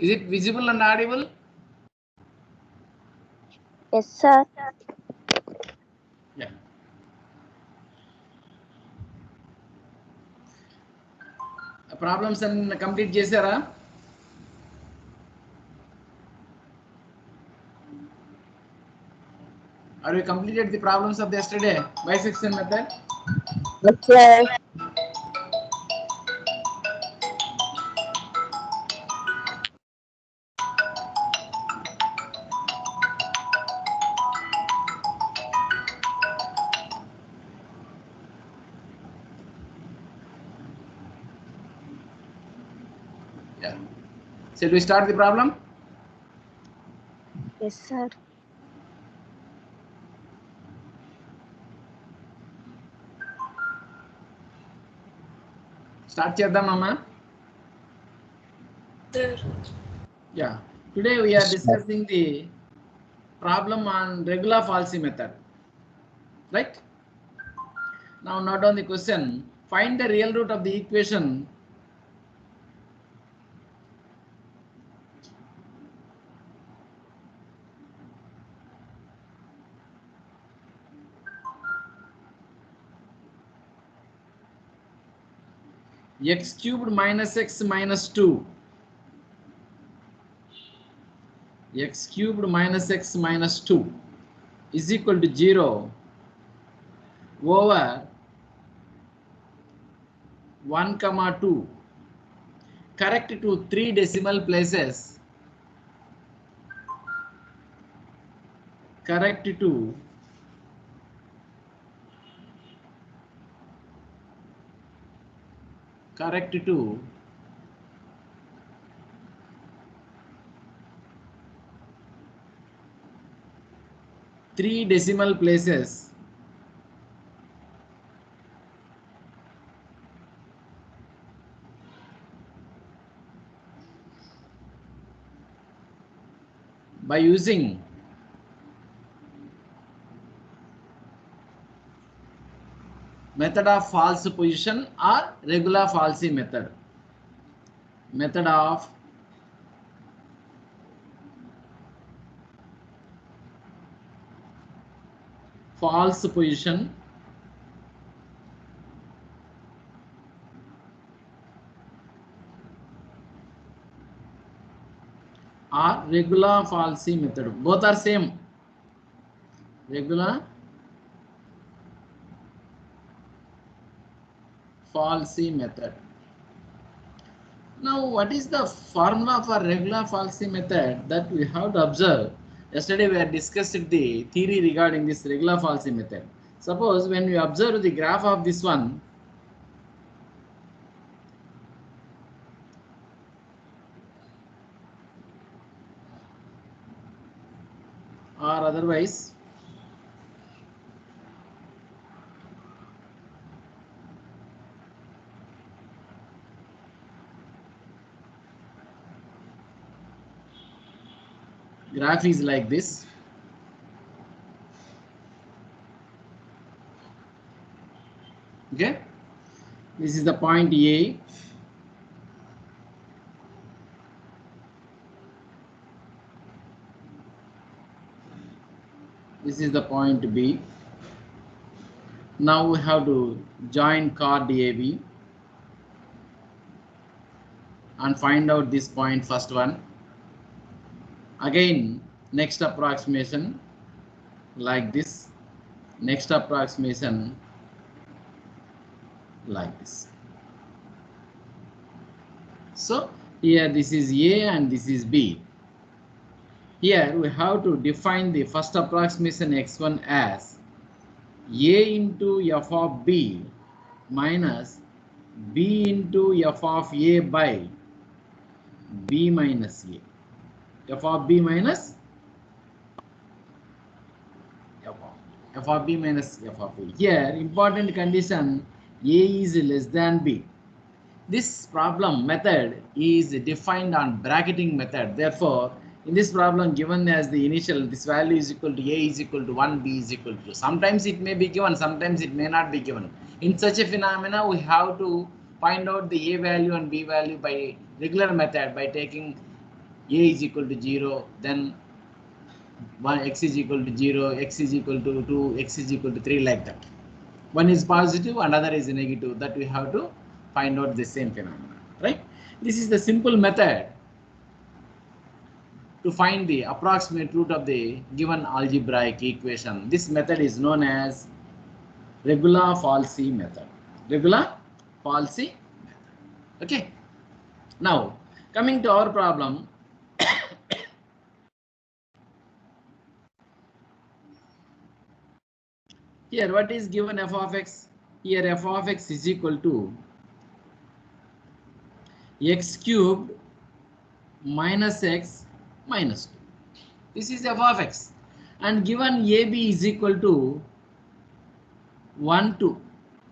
Is it visible and audible? Yes, sir. Yeah. Problems and complete chesara. Are you completed the problems of yesterday bisection method? Yes, sir. Yeah. Shall we start the problem? Yes, sir. Start చేద్దాం అమ్మా. Sir. Yeah. Today we are discussing the problem on regular falsy method. Right? Now note down the question. Find the real root of the equation x cubed minus x minus 2. X cubed minus x minus 2 is equal to 0 over 1 comma 2. Correct to 3 decimal places. Correct to 3 decimal places. By using method of false position or regular falsy method. Method of false position or regular falsy method. Both are same. Regular falsy method. Now, what is the formula for regular falsy method that we have to observe? Yesterday we had discussed the theory regarding this regular falsy method. Suppose when we observe the graph of this one, or otherwise graph is like this. Okay, this is the point A. This is the point B. Now we have to join chord AB and find out this point, first one. Again, next approximation like this. Next approximation like this. So here this is A and this is B. Here we have to define the first approximation x1 as A into f of B minus B into f of A by B minus A. F of B minus f of B minus f of A. Here important condition, A is less than B. This problem method is defined on bracketing method. Therefore, in this problem given as the initial, this value is equal to A is equal to 1, B is equal to 2. Sometimes it may be given, sometimes it may not be given. In such a phenomena, we have to find out the A value and B value by regular method by taking a is equal to 0, then 1 x is equal to 0, x is equal to 2, x is equal to 3, like that. One is positive, another is negative. That we have to find out the same phenomena, right? This is the simple method to find the approximate root of the given algebraic equation. This method is known as Regula-Falsi method. Regula-Falsi method. Okay. Now, coming to our problem. Here, what is given f of x? Here, f of x is equal to x cubed minus x minus 2. This is f of x. And given ab is equal to 1, 2.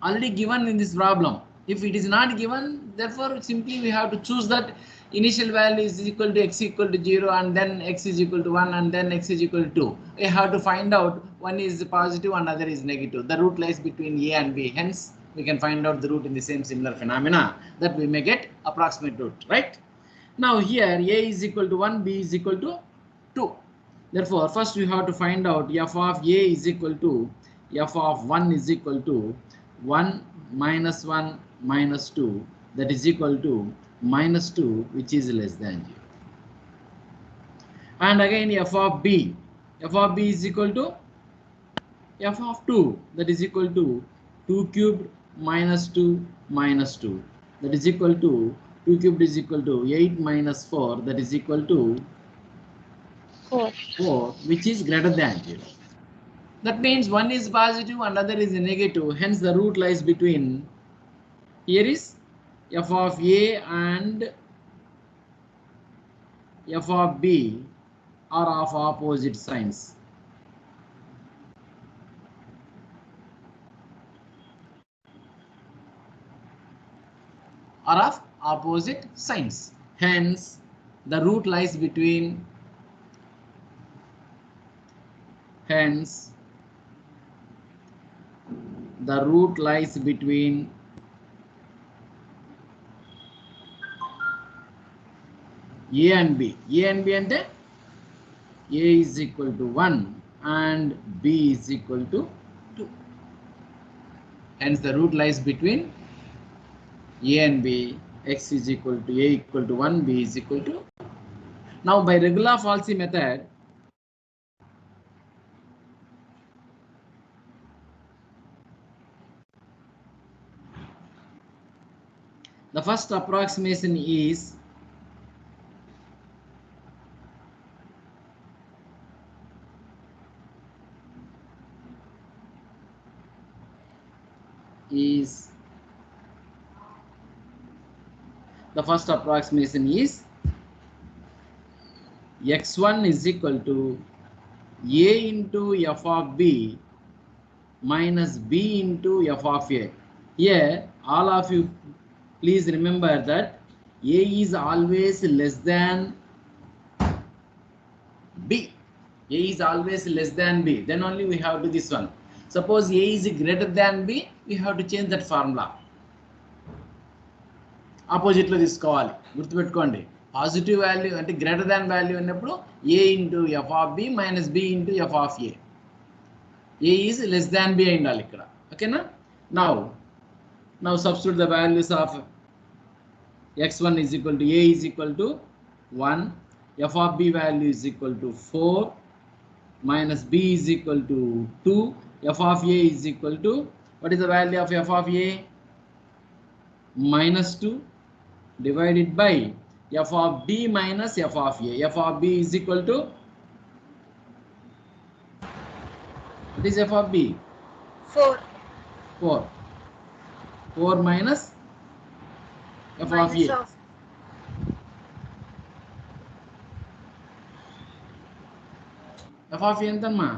Already given in this problem. If it is not given, therefore simply we have to choose that initial value is equal to x equal to 0 and then x is equal to 1 and then x is equal to 2. We have to find out one is positive, another is negative. The root lies between a and b. Hence, we can find out the root in the same similar phenomena that we may get approximate root, right? Now here a is equal to 1, b is equal to 2. Therefore, first we have to find out f of a is equal to f of 1 is equal to 1 minus 1 minus 2, that is equal to minus 2, which is less than 0. And again f of b is equal to f of 2, that is equal to 2 cubed minus 2 minus 2, that is equal to 2 cubed is equal to 8 minus 4, that is equal to 4, which is greater than 0. That means one is positive, another is negative. Hence, the root lies between, here is f of a and f of b are of opposite signs. Are of opposite signs. Hence, the root lies between. Hence, the root lies between a and b. A and b and a is equal to 1 and b is equal to 2. Hence, the root lies between a and b. X is equal to a equal to 1, b is equal to. Now, by Regula-Falsi method, the first approximation is x1 is equal to a into f of b minus b into f of a. Here, all of you please remember that a is always less than b. A is always less than b. Then only we have to this one. Suppose a is greater than b, we have to change that formula. Opposite lo తీసుకోవాలి, గుర్తుపెట్టుకోండి. Positive value అంటే greater than value ఉన్నప్పుడు a into f of b minus b into f of a. A is less than b అయి ఉండాలి ఇక్కడ. ఓకేనా? Now substitute the values of x1 is equal to a is equal to 1, f of b value is equal to 4 minus b is equal to 2, f of a is equal to, what is the value of f of a? Minus 2 divided by f of b minus f of a. F of b is equal to, what is f of b? 4 minus f of a. f of a ఎంతమ్మా?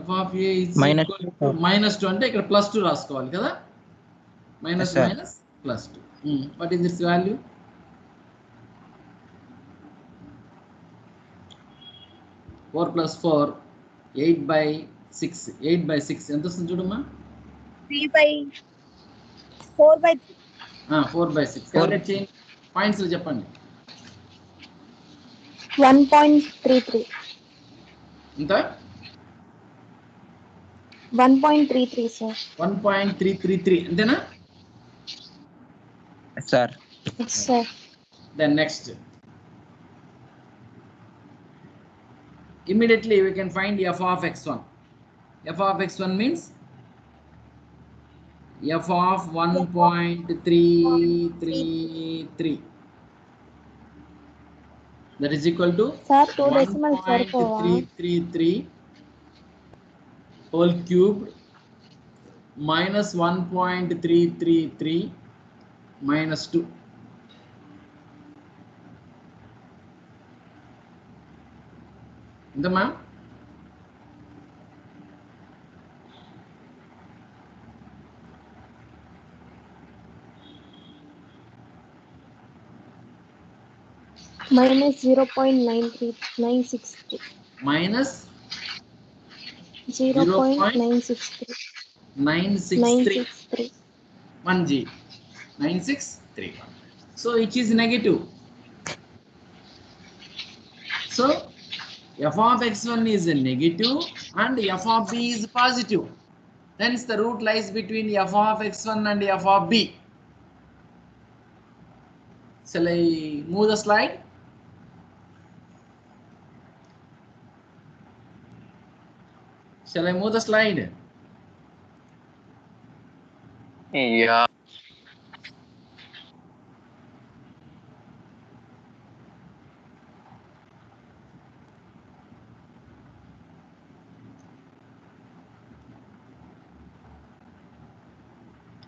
f of a is equal to minus 2 అంటే ఇక్కడ plus 2 రాసుకోవాలి కదా, minus minus plus 2. What is this value? 4 plus 4, 8 by 6. 8 by 6 ఎంత వస్తుంది చూడమ్మా? 3 by 4 by 3. 4/6. Calculate చేయండి. Points చెప్పండి. 1.33. ఎంత? 1.33 sir. 1.333 అంతేనా? sir. Yes sir. Then next, immediately we can find f of x1. F of x1 means f of 1.333. That is equal to Sir, 2 decimal sarkova. 1.333 whole cubed minus 1.333 minus 2. ఎంత ma'am? Minus 0.963. Minus 0.963. 963. 1G. 9631. So it is negative. So f of x1 is negative and f of b is positive. Hence the root lies between f of x1 and f of b. Shall I move the slide? Shall I move the slide? Yeah.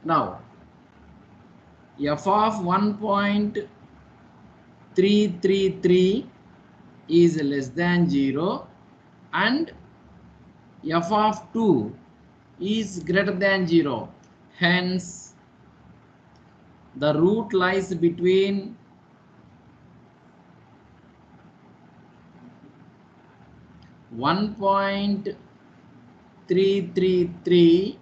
Now f of 1.333 is less than 0 and f of 2 is greater than 0. Hence the root lies between 1.333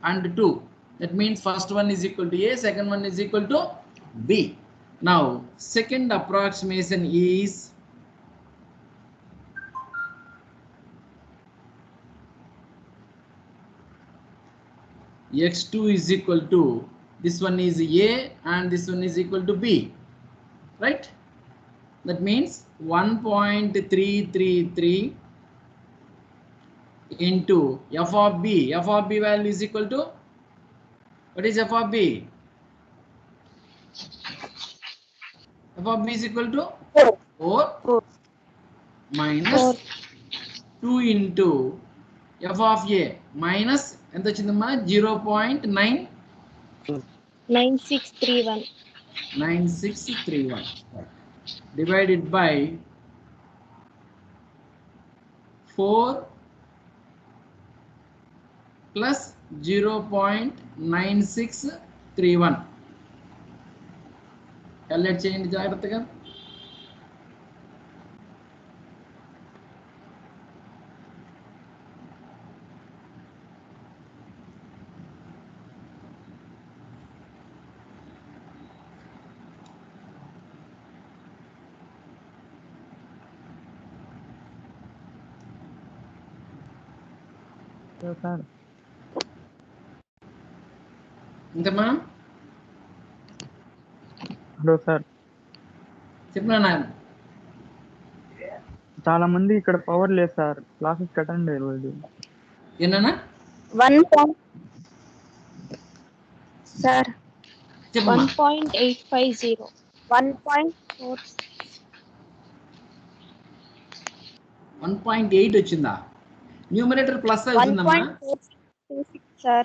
and 2. That means first one is equal to A, second one is equal to B. Now second approximation is x2 is equal to, this one is A and this one is equal to B, right? That means 1.333 into f of b. F of b value is equal to, what is f of b? F of b is equal to 4 minus 2 into f of a minus ఎంత వచ్చిందమ్మా? 9631. 0.9631 divided by 4 plus 0.9631. Calculate చేయండి జాగ్రత్తగా. sir. ఎంతమ్మా? Hello sir, చెప్పినా చాలా మంది ఇక్కడ power లేదు సార్, క్లాసెస్ అటెండ్ అయ్యారు రోజు. ఏనా? 1. Sir, చెప్పమ్మా. 1.850. 1.4. 1.8 వచ్చిందా? న్యూమరేటర్ ప్లస్ అవుతుందమ్మా. 1.4626 sir.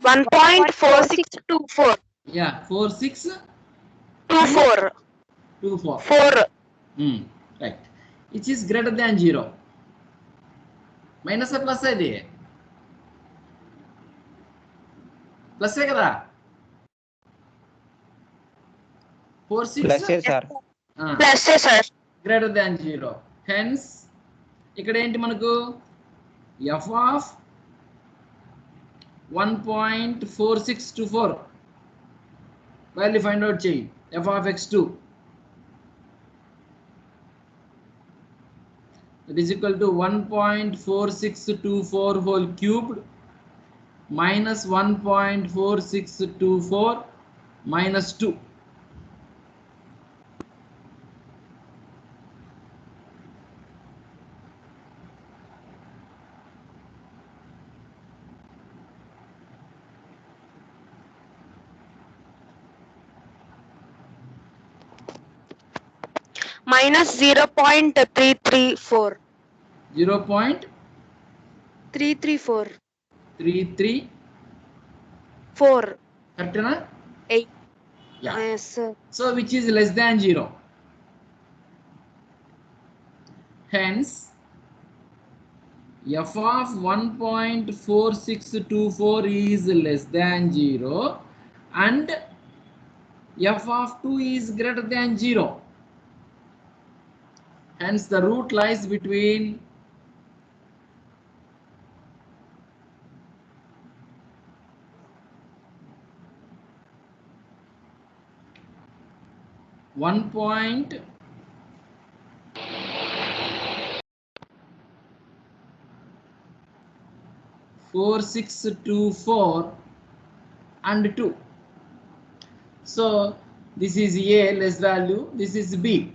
1.4624. Yeah, 4624. 4. Right. It is greater than 0. Minus or plus ఇది? ప్లస్ కదా? 46 plus sir. Plus sir. greater than 0. Hence ఇక్కడ ఏంటి మనకు f of 1.4624 value find out చేయి f of x2 that is equal to 1.4624 whole cubed minus 1.4624 minus 2. minus 0.334. 334. 0.334. 4. Correct na? 8. Yeah. Yes, sir. So which is less than 0. Hence, f of 1.4624 is less than 0 and f of 2 is greater than 0. Hence, the root lies between 1.4624 and 2. So this is A less value, this is B.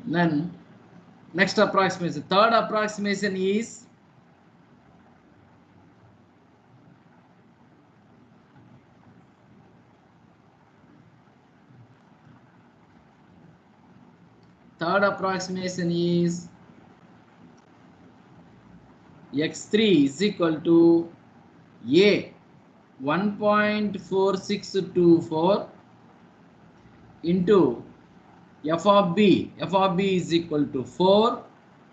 Then next approximation, third approximation is x3 is equal to A 1.4624 into f of B. F of B is equal to 4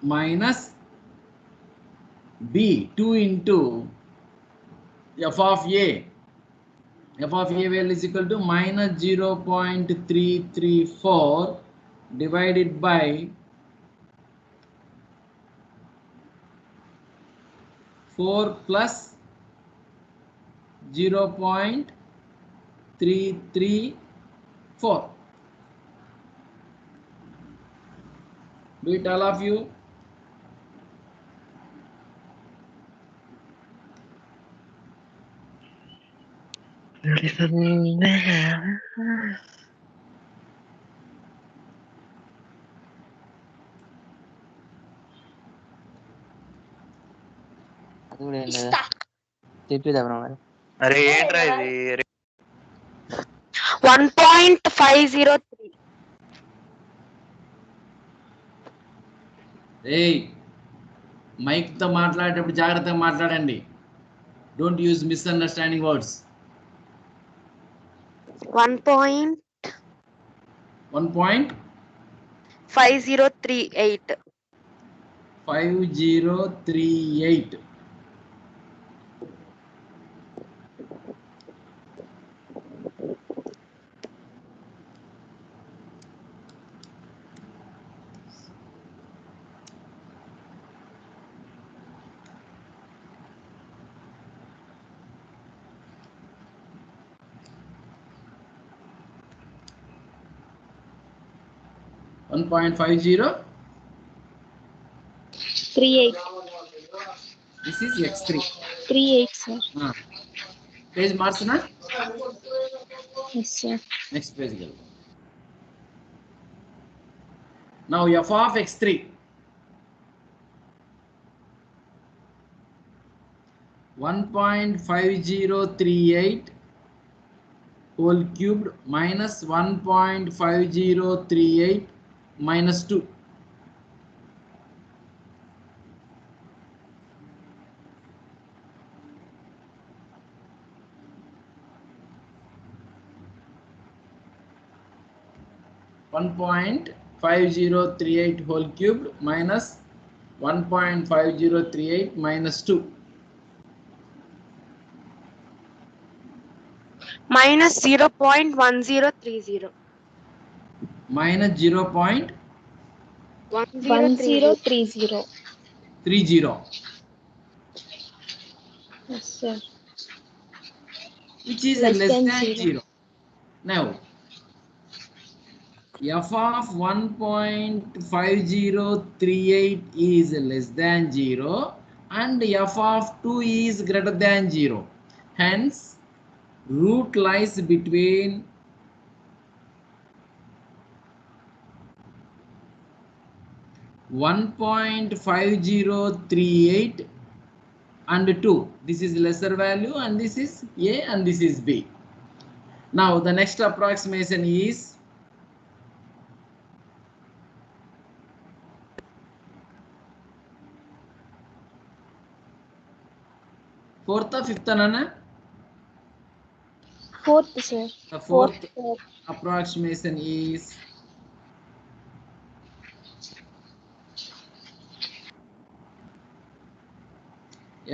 minus B 2 into f of A. F of A value is equal to minus 0.334 divided by 4 plus 0.334. Do it all of you. అరే ఏంట్రా ఇది 1.503. Hey, mic తో మాట్లాడేటప్పుడు జాగ్రత్తగా మాట్లాడండి. Don't use misunderstanding words. 1.5038. 5038. One point 50. 38. This is x3. 38, sir. Page marsna? Yes, sir. Next page go. Now f of x3. (1.5038) whole cubed minus 1.5038 minus 2. (1.5038 whole cubed minus 1.5038 minus 2. Minus 0.1030. Minus 1030. 0.30. Yes, sir. which is Less less than than zero. 0. Now, f of 1.5038 is less than 0 and f of 2 is greater than 0. Hence, root lies between 1.5038 and 2. This is lesser value and this is A and this is B. Now the next approximation is fourth or fifth, Nana? Fourth, sir. The fourth Fourth. approximation is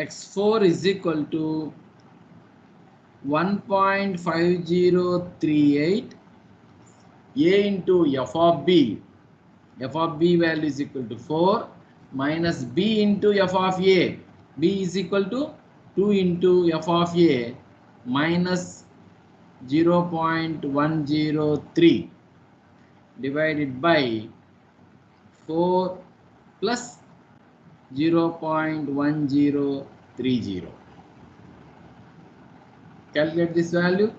x4 is equal to 1.5038 A into f of b. F of b value is equal to 4 minus b into f of a. B is equal to 2 into f of a minus 0.103 divided by 4 plus 0.1030. Calculate this value.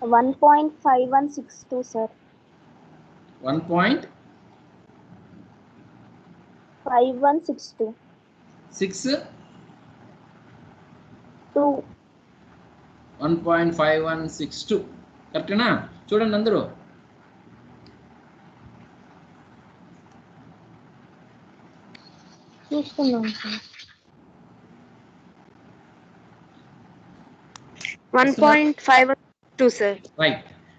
— 1.5162, sir. 1.6 5162. 2. 1.5162. కరెక్టేనా? చూడండి అందరూ. చూస్తున్నాం, sir. 1.52, sir. Right.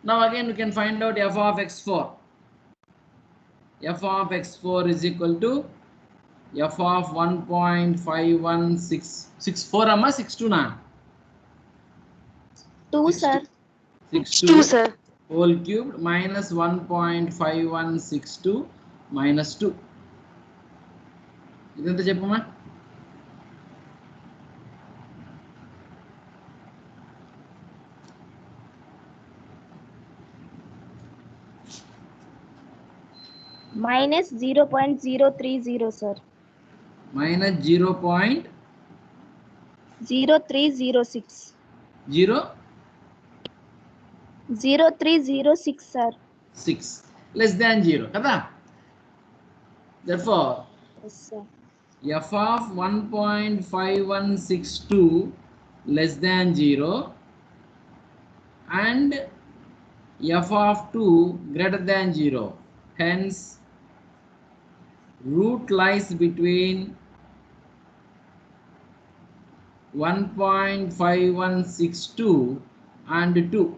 Now again we can find out f of x4. F of x4 is equal to f of 1.51664 amma 62 na 2, sir. 62 2, sir. whole cubed minus 1.5162 minus 2. ఇదంతా చెప్పమ్మా. Minus 0.030, sir. Minus 0.0 0306. 0306, sir. 6 less than 0 కదా. Therefore Yes, sir. f of 1.5162 less than 0 and f of 2 greater than 0. Hence, root lies between 1.5162 and 2.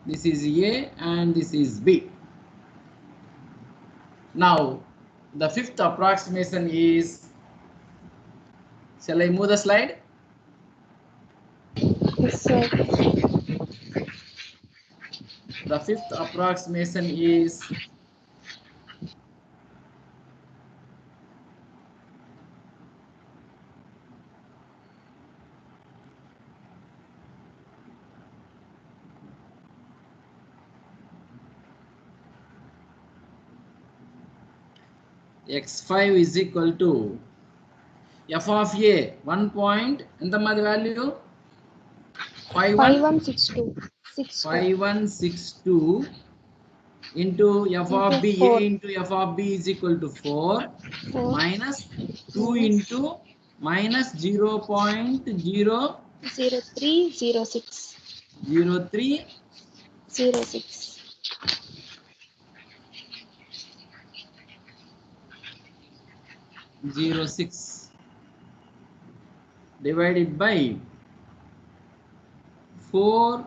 This is A and this is B. Now, the fifth approximation is, shall I move the slide? Yes, sir. The fifth approximation is x5 is equal to f of a 1 point ఎంత మాది value 5162. 5162 into f of b. A into f of b is equal to 4 minus 2 into minus 0306. 06. 06 divided by 4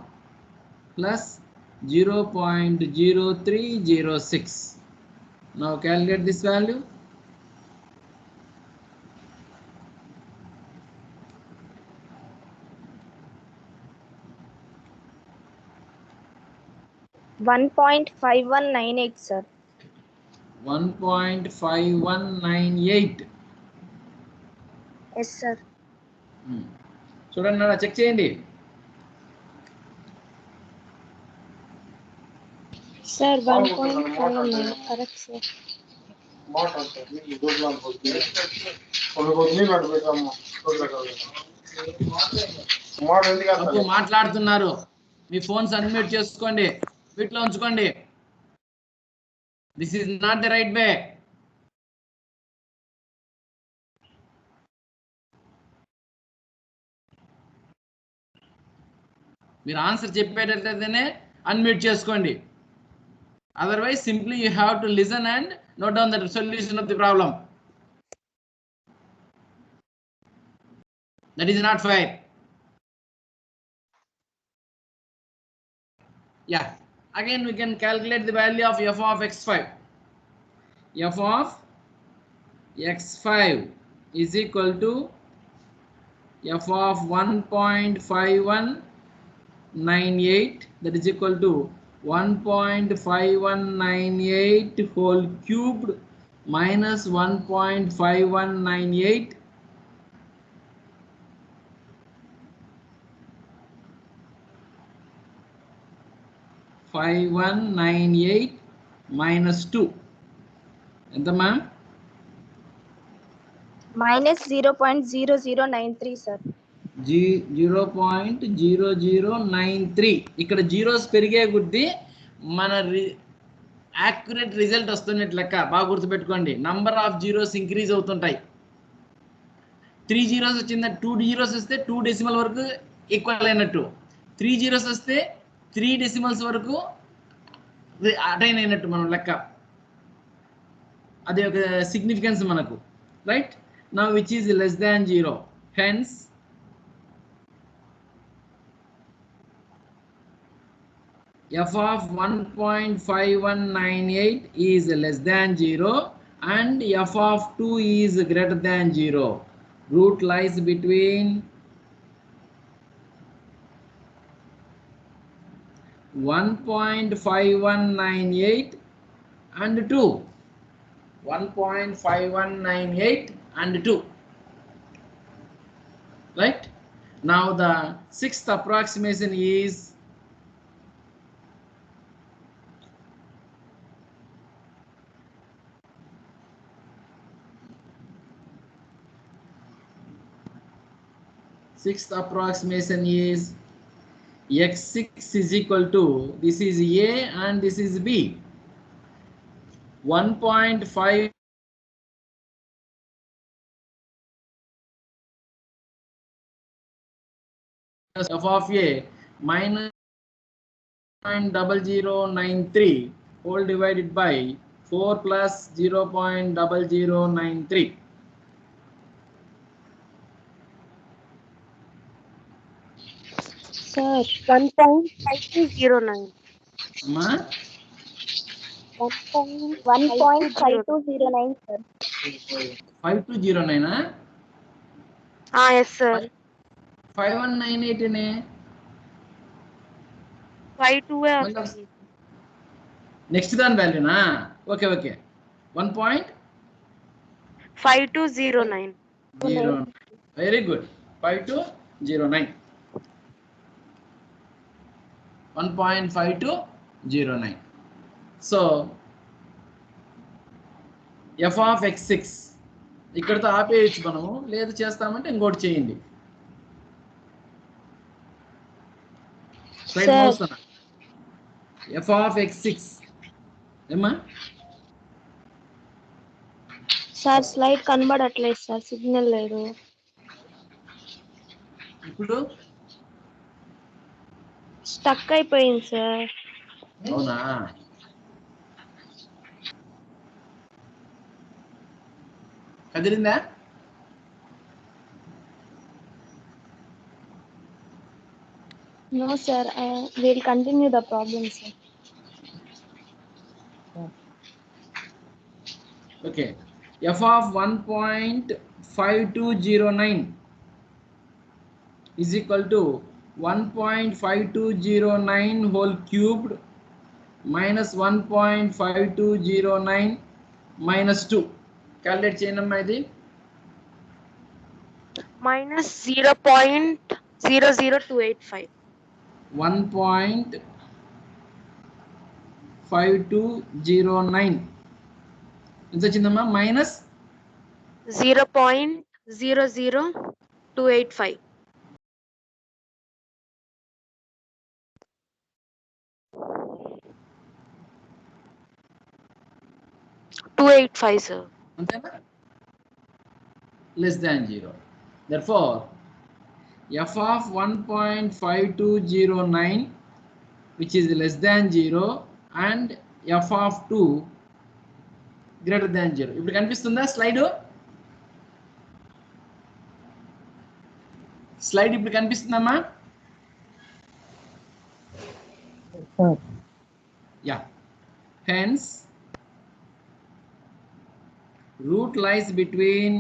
plus 0.0306. Now calculate this value. — 1.5198, sir. 1.5198. Yes, sir. చూడండి అలా check చేయండి. Sir, 1.59. Correct, sir. అప్పు మాట్లాడుతున్నారు. మీ phones unmute చేసుకోండి, వీటిలో ఉంచుకోండి. This is not the right way. మీరు answer చెప్పేటట్లయితేనే unmute చేసుకోండి. Otherwise, simply you have to listen and note down the solution of the problem. That is not fair. Yeah. Again, we can calculate the value of f of x5. F of x5 is equal to f of 1.5198. That is equal to 1.5198 whole cubed minus 1.5198 5198 minus 2. ఎంత ma'am? Minus 0.0093, sir. 0.0093. ఇక్కడ zeros పెరిగే కొద్దీ మన accurate result వస్తున్నట్టు లెక్క. బాగా గుర్తుపెట్టుకోండి, number of zeros increase అవుతుంటాయి. 3 జీరోస్ వచ్చిందంటే 2 జీరోస్ వస్తే 2 డెసిమల్ వరకు ఈక్వల్ అయినట్టు, 3 జీరోస్ వస్తే 3 డెసిమల్స్ వరకు అటైన్ అయినట్టు మనం లెక్క. అది ఒక సిగ్నిఫికెన్స్ మనకు, right? Now which is less than 0, hence f of 1.5198 is less than 0 and f of 2 is greater than 0. Root lies between 1.5198 and 2. 1.5198 and 2. Right? Now the sixth approximation is x6 is equal to, this is A and this is B. 1.5 f of A minus 0.0093 whole divided by 4 plus 0.0093. Sir, 1.5209. అమ్మా 1.5209, sir. 5209 Yes, sir. 5198 నే 52 next దాని వాల్యూనా? Okay okay, 5209. Very good, 5209. 1.5209. So F of x6 ఇక్కడతో ఆపేయచ్చు మనము, లేదు చేస్తామంటే ఇంకోటి చేయండి. స్లైడ్ మోస్తున్నా. ఎఫ్ ఆఫ్ x6 ఏమ్మా? సార్ స్లైడ్ కనబడట్లేదు సార్, సిగ్నల్ లేదు. ఇప్పుడు స్టక్ అయిపోయింది సార్. అవునా? కదిలిందా? No sir, we'll continue the problem, sir. Okay, f of 1.5209 is equal to 1.5209 whole cubed minus 1.5209 minus 2. Calculate చేయండమ్మా ఇది. minus 0.00285. 1.5209 ఎంత వచ్చిందమ్మా? మైనస్ 0.00285. 285, sir. అంతేనా? less than 0. Therefore, f of 1.5209 which is less than 0 and f of 2 greater than 0. ఇప్పుడు కనిపిస్తుందా slide? Slide ఇప్పుడు కనిపిస్తుందమ్మా? Yeah. Hence, root lies between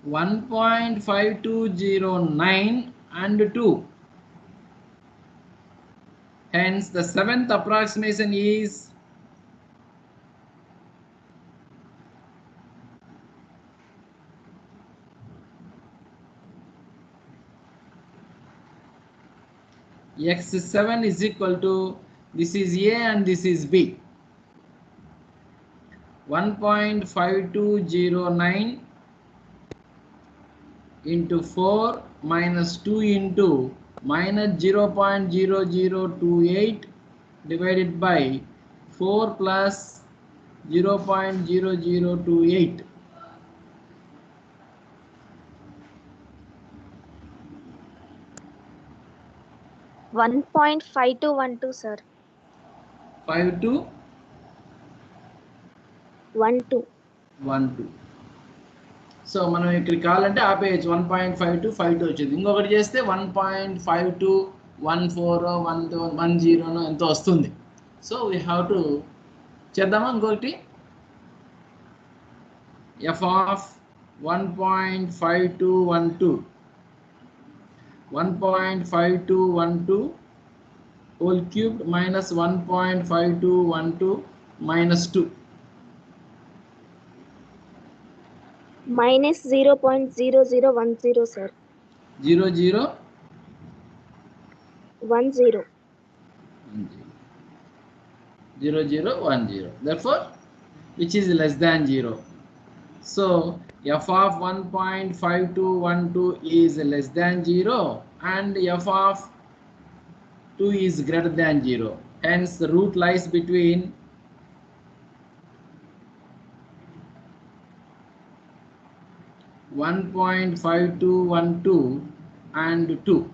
1.5209 and 2. Hence, the seventh approximation is x7 is equal to, this is A and this is B. 1.5209 into 4 minus 2 into minus 0.0028 divided by 4 plus 0.0028. One 1.5212, sir. 5212. So మనం ఇక్కడ కావాలంటే ఆపేయచ్చు. 1.5252 వచ్చింది. ఇంకొకటి చేస్తే 1.5214 ఎంతో వస్తుంది. So we have to చేద్దామా ఇంకొకటి. f of 1.5212 whole cubed minus 1.5212 minus 2. Minus 0.0010, sir. 0010. 0010. Therefore, which is less than 0. So, f of 1.5212 is less than 0 and f of 2 is greater than 0. Hence, the root lies between 1.5212 and 2.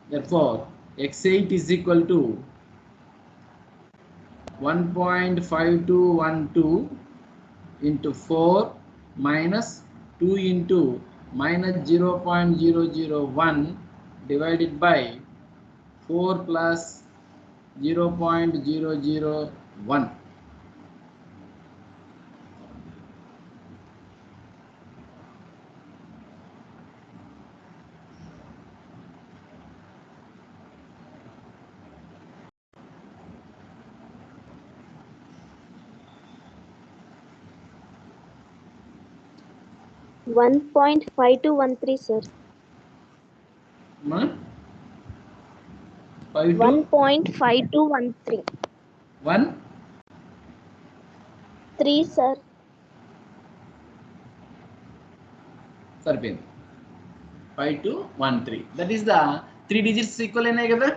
Therefore, x8 is equal to 1.5212 into 4 minus 2 into minus 0.001 divided by 4 plus 0.001. One 1.5213, sir. 1.5213. 1 3, sir. సరిపోయింది. 5213. That is the 3 digits equal అయినాయి కదా.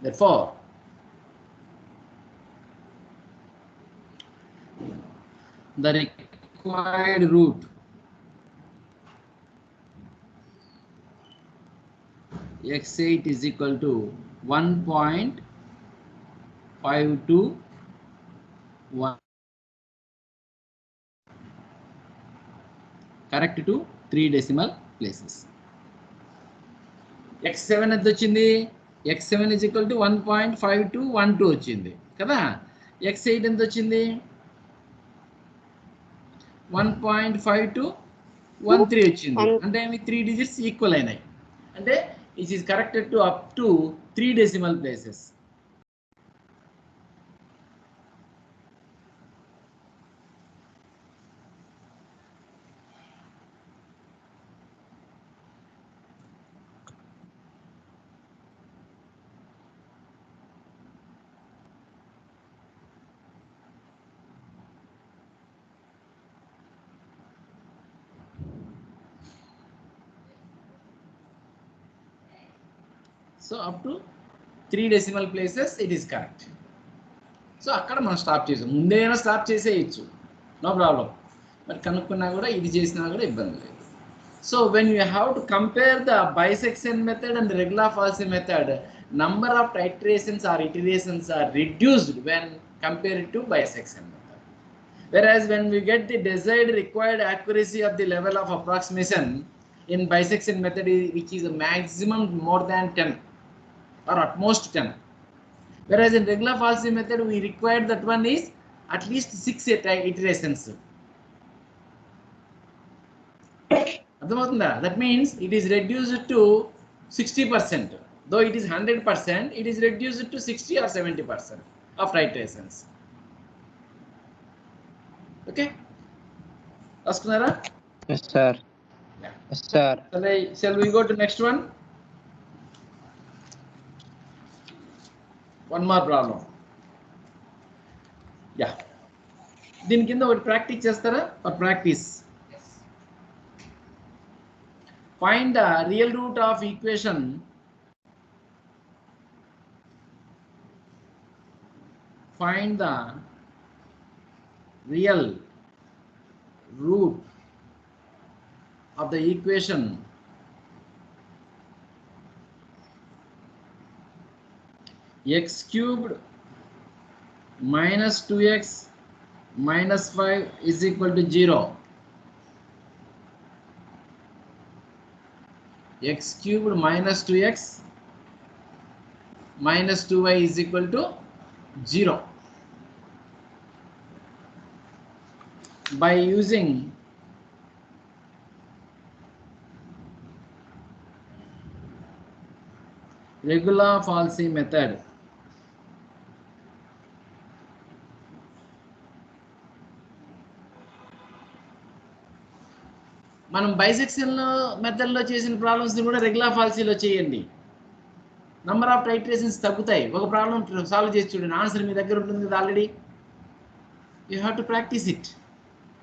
Therefore, the required root x8 is equal to 1.521. Correct to 3 decimal places. x7 ఎంత వచ్చింది? x7 is equal to 1.5212 వచ్చింది కదా. x8 ఎంత వచ్చింది? 1.5213 వచ్చింది. అంటే మీ 3 డిజిట్స్ ఈక్వల్ అయినాయి. అంటే it is corrected to up to 3 decimal places. So up to 3 decimal places it is correct. So అక్కడ మనం స్టాప్ చేసాం, ముందేమైనా స్టాప్ చేసేయచ్చు, నో ప్రాబ్లం. మరి కనుక్కున్నా కూడా ఇది చేసినా కూడా ఇబ్బంది లేదు. So when you have to compare the bisection method and the regular falsy method, number of iterations or iterations are reduced when compared to bisection method. Whereas when we get the desired required accuracy of the level of approximation in bisection method, which is a maximum more than 10 or at most 10. Whereas in regular falsy method, we required that one is at least 6 iterations. That means it is reduced to 60%. Though it is 100%, it is reduced to 60 or 70% of iterations. Okay? Askunara? Yes, sir. Yeah. Yes, sir. Shall we go to next one? One more problem. Yeah. దీని కింద ఒకటి practice చేస్తారా? For practice, find the real root of equation find the real root of the equation x cubed minus 2x minus 5 is equal to 0. X cubed minus 2x minus 2y is equal to 0. By using regular falsy method, మనం bisection method లో చేసిన problems ని కూడా regular ఫాల్సీలో చేయండి. Number of titrations తగ్గుతాయి. ఒక problem solve చేసి చూడండి, ఆన్సర్ మీ దగ్గర ఉంటుంది కదా already. You have to practice it.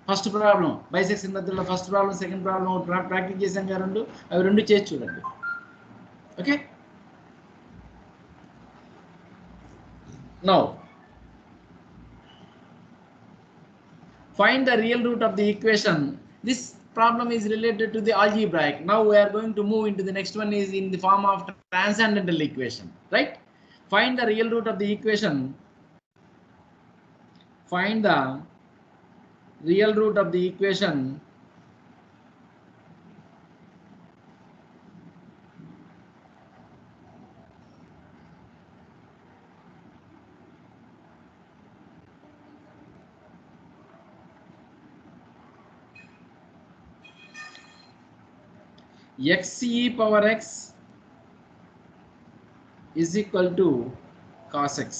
First problem bisection మెథడ్లో first problem, second problem practice చేసాం కదా రెండు, అవి రెండు చేసి చూడండి. Okay, now find the real root of the equation. This problem is related to the algebraic. Now we are going to move into the next one, is in the form of transcendental equation, right? Find the real root of the equation. Find the real root of the equation x e power x is equal to cos x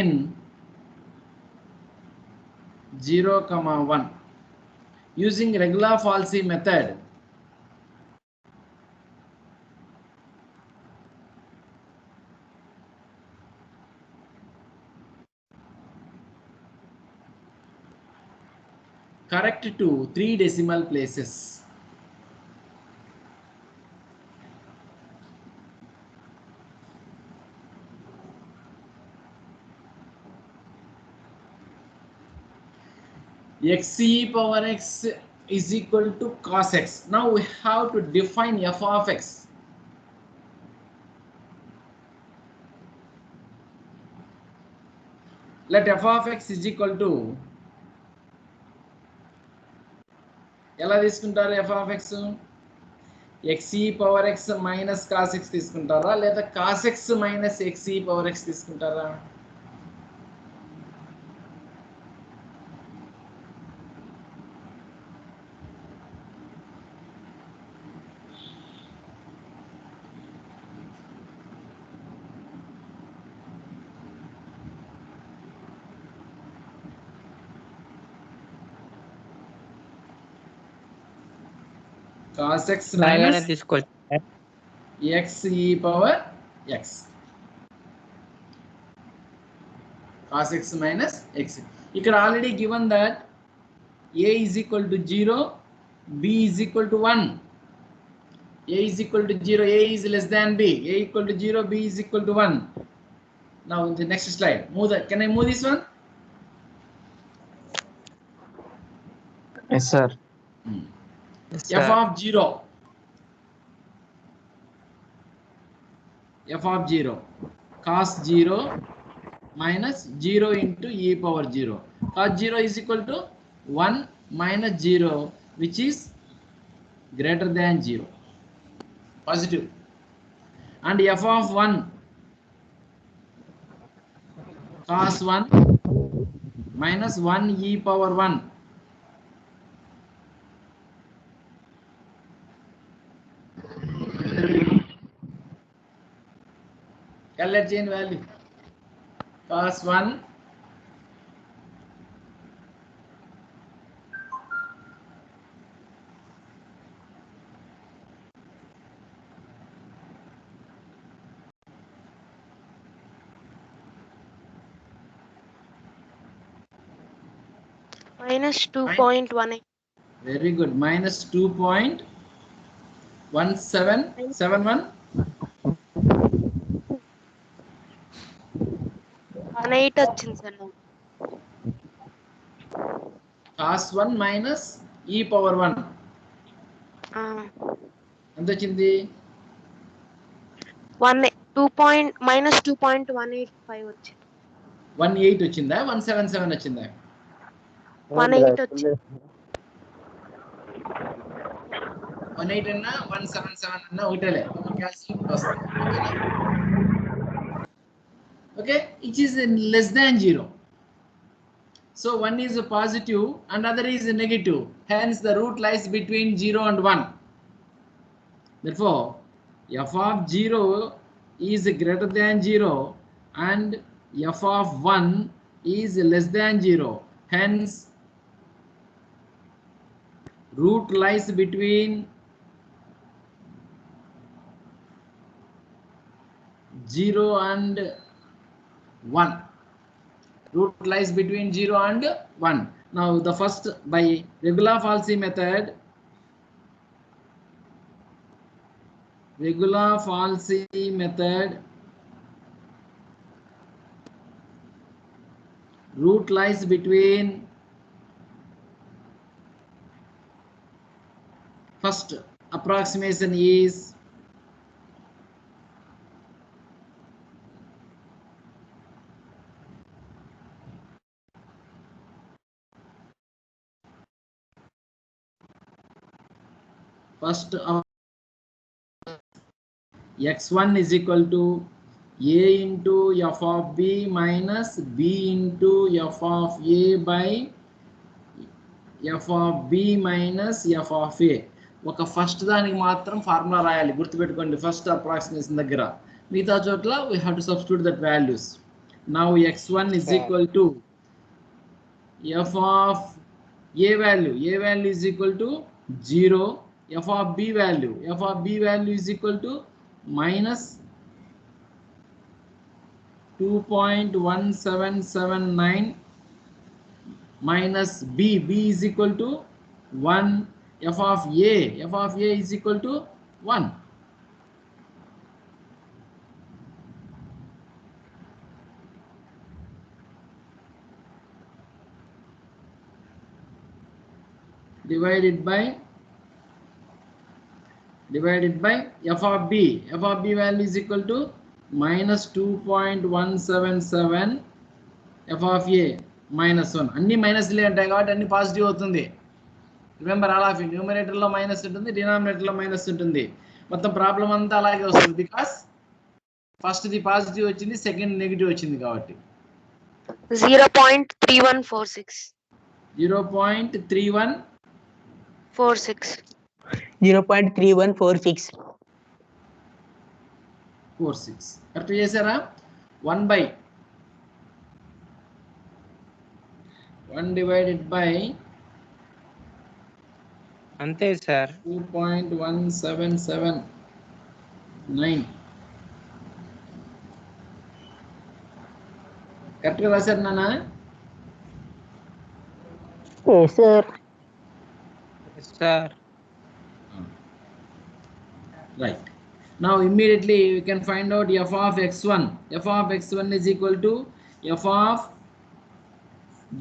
in 0, 1 using regular falsy method. Correct to 3 decimal places. X e power x is equal to cos x. Now we have to define f of x. Let f of x is equal to, ఎలా తీసుకుంటారు f of x? x e power x minus cos x తీసుకుంటారా, లేదా cos x minus x e power x తీసుకుంటారా? cos x లాగానే minus తీసుకోవచ్చు sir. x e power x. Cos x minus x. Here already given that a is equal to 0, b is equal to 1. A is equal to 0, a is less than b. A equal to 0, b is equal to 1. Now in the next slide, move that. Can I move this one? Yes, sir. Yes, F sir. of 0. F of 0. Cos 0 minus 0 into e power 0. Cos 0 is equal to 1 minus 0, which is greater than 0. Positive. And f of 1. Cos 1 minus 1 e power 1. Calculate change value. Cos 1 minus 2.18. very good, minus 2.1771. 18 వచ్చింది sir నాకు. Cos 1 minus e power 1. ఆ, ఎంత వచ్చింది? minus 2.185 వచ్చింది. 18 వచ్చిందా? 177 వచ్చిందా? 18 వచ్చింది. 18 అన్నా 177 అన్నా ఒకటేలే. క్యాల్సియం వస్తుంది. Okay, it is less than 0. So one is a positive and other is a negative. Hence the root lies between 0 and 1. Therefore, f of 0 is greater than 0 and f of 1 is less than 0. Hence, root lies between 0 and 1. Root lies between 0 and 1. Now the first, by regular-Falsy method, root lies between, first approximation is x1 is equal to a into f of b minus b into f of a by f of b minus f of a. ఒక first దానికి మాత్రం formula రాయాలి, గుర్తుపెట్టుకోండి. First approximation దగ్గర, మిగతా చోట్ల we have to substitute that values. Now x1 is equal to f of a value is equal to 0, f of b value is equal to minus 2.1779 minus b is equal to 1, f of a is equal to 1. Divided by f of b value is equal to minus 2.177 f of a minus 1. అన్ని మైనస్లే ఉంటాయి కాబట్టి అన్ని positive అవుతుంది. Remember, all of you, న్యూమరేటర్లో minus ఉంటుంది, డినామినేటర్లో minus ఉంటుంది. మొత్తం problem అంతా అలాగే వస్తుంది. బికాస్ ఫస్ట్ ది పాజిటివ్ వచ్చింది, సెకండ్ నెగిటివ్ వచ్చింది కాబట్టి. 0.3146. 0.3146. 0.3146. కరెక్ట్ చేశారా? 1 divided by అంతే సార్. 2.1779 కరెక్ట్గా రాశారు నాన్న. Yes, sir. Sir. Right. Now immediately we can find out f of x1. F of x1 is equal to f of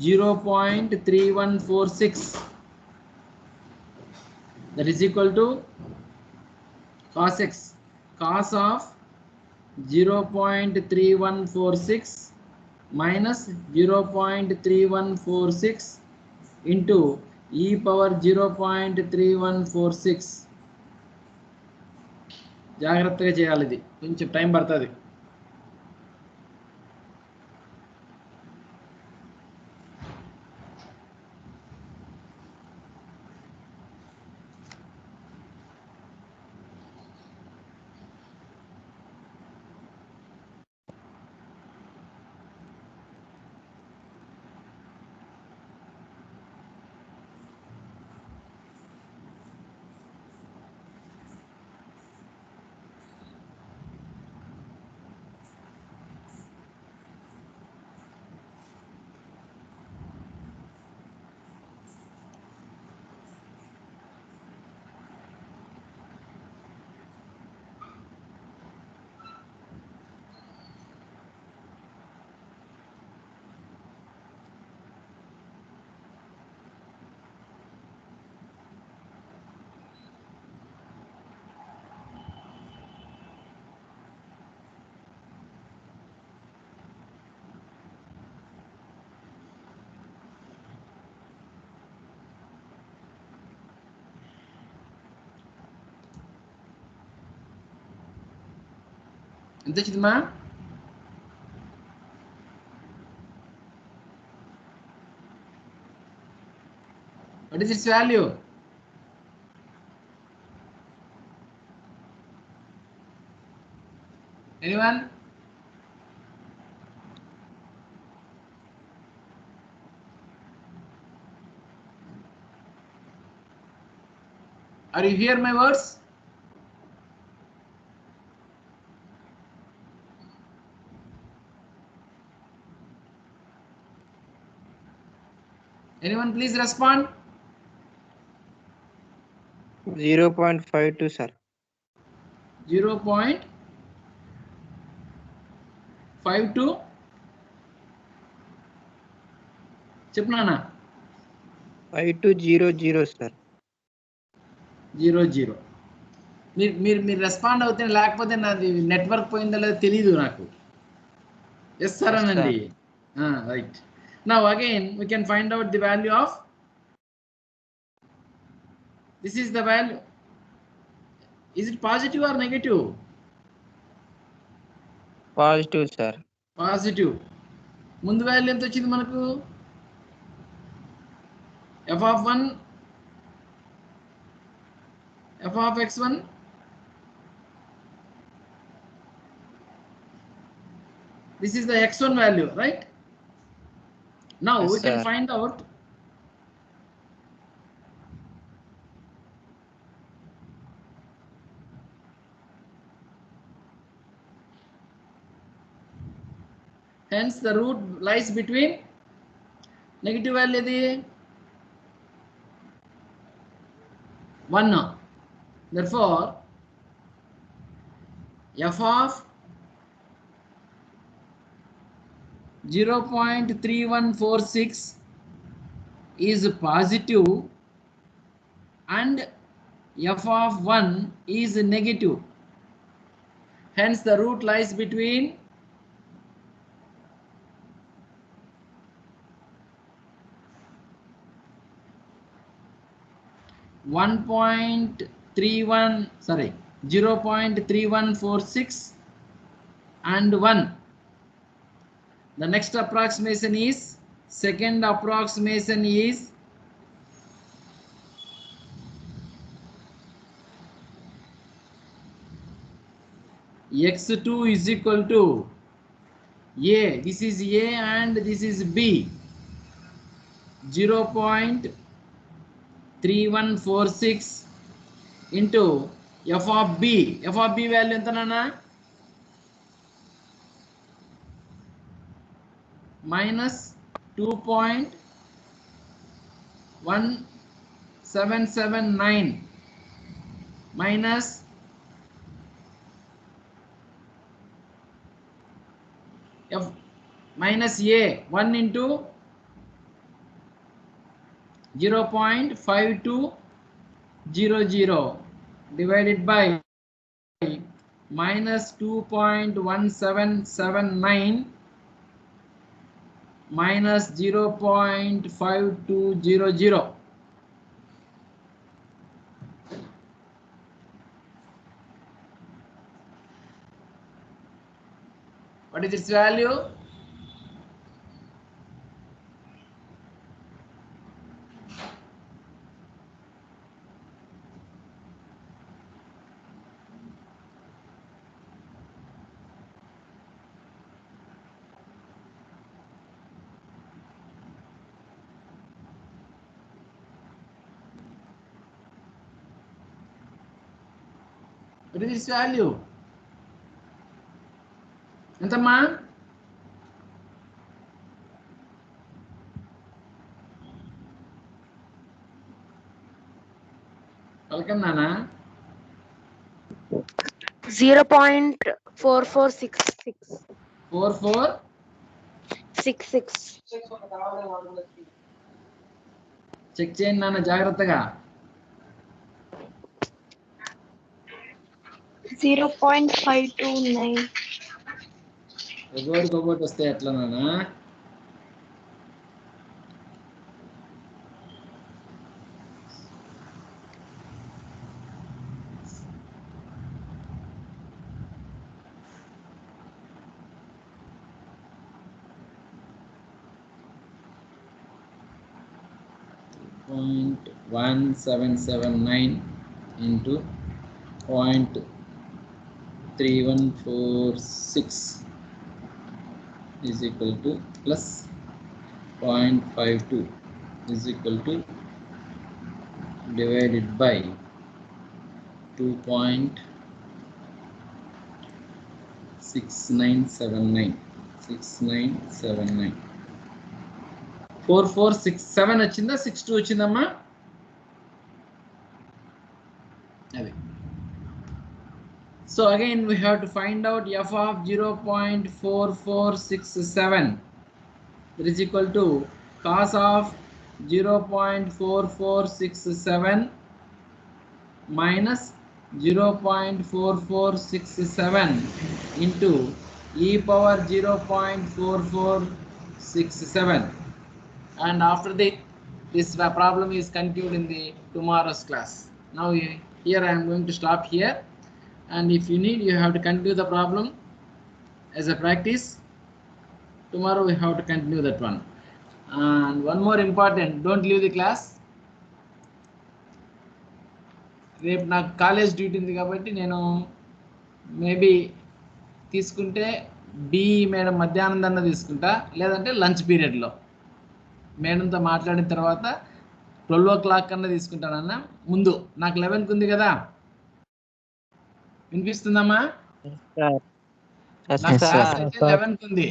0.3146. That is equal to cos x. Cos of 0.3146 minus 0.3146 into e power 0.3146. జాగ్రత్తగా చేయాలి, ఇది కొంచెం time పడుతుంది. ఎంత వచ్చిందమ్మా? What is its value? Anyone? Are you hear my words? Anyone please respond? 0.52 sir. 0.52 చెప్పు నాన్న. 5200 sir. 00. మీరు రెస్పాండ్ అవుతే, లేకపోతే నాది నెట్వర్క్ పోయిందో లేదో తెలియదు నాకు. ఎస్ సార్ అనండి. Right. Now again we can find out the value of, this is the value. Is it positive or negative? Positive sir. Positive. ముందు వాల్యూ ఎంత వచ్చింది మనకు? f of 1, f of x1. This is the x1 value, right? Now Yes, we can sir. find out hence the root lies between negative value the 1. Therefore f of 0.3146 is positive and f of 1 is negative. Hence the root lies between 0.3146 and 1. The next approximation is, second approximation is x2 is equal to a. This is a and this is b. 0.3146 3146 into f of b. f of b value ఎంత నాన్న? Minus 2.1779 minus f minus a 1 into 0.5200 divided by minus 2.1779 minus 0.5200. What is its value? What is its value? ఎంతమ్మా? Welcome నానా. 0.4466. 4466. Check చేయండి నాన్న జాగ్రత్తగా. 0.529. ఒకటి వస్తే ఎట్లా నానా? .1779 into 0.3146 is equal to plus 0.52 is equal to divided by 2.6979 4467 వచ్చిందా 62 వచ్చిందమ్మా? అదే. So again we have to find out f of 0.4467, that is equal to cos of 0.4467 minus 0.4467 into e power 0.4467. And after this problem is concluded in the tomorrow's class. Now here I am going to stop here, and if you need, you have to continue the problem as a practice. Tomorrow we have to continue that one. And one more important, don't leave the class. రేపు నాకు college duty ఉంది కాబట్టి నేను maybe తీసుకుంటే B madam మధ్యాహ్నం దన్న తీసుకుంటా, లేదంటే lunch పీరియడ్లో మేడంతో మాట్లాడిన తర్వాత 12 o'clock కన్నా తీసుకుంటానన్నా. ముందు నాకు 11కి ఉంది కదా, వినిపిస్తుందమ్మా? నాకు క్లాస్ అయితే 11కి ఉంది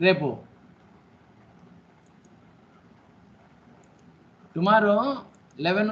రేపు. టుమారో 11